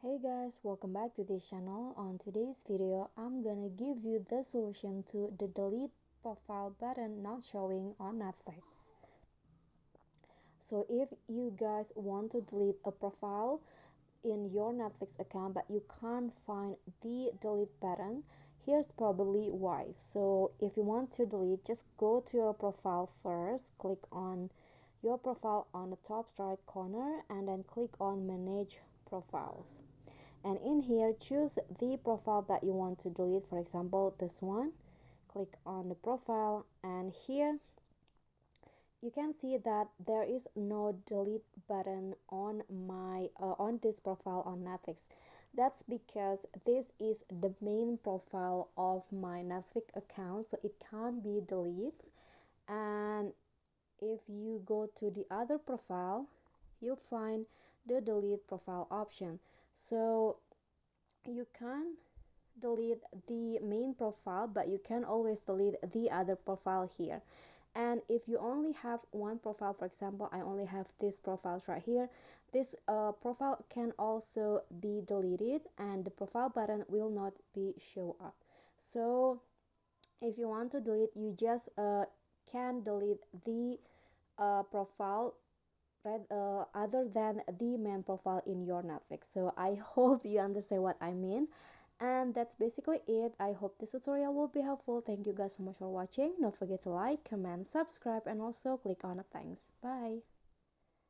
Hey guys, welcome back to this channel. On today's video, I'm gonna give you the solution to the delete profile button not showing on Netflix. So if you guys want to delete a profile in your Netflix account but you can't find the delete button, here's probably why. So if you want to delete, just go to your profile first, click on your profile on the top right corner and then click on manage profiles, and in here choose the profile that you want to delete. For example, this one, click on the profile, and here you can see that there is no delete button on this profile on Netflix. That's because this is the main profile of my Netflix account, so it can't be deleted. And if you go to the other profile, you'll find the delete profile option. So you can delete the main profile, but you can always delete the other profile here. And if you only have one profile, for example, I only have this profile right here, this profile can also be deleted and the profile button will not be show up. So if you want to delete, you just can delete the profile right other than the main profile in your Netflix. So I hope you understand what I mean, and that's basically it. I hope this tutorial will be helpful. Thank you guys so much for watching. Don't forget to like, comment, subscribe, and also click on the thanks. Bye.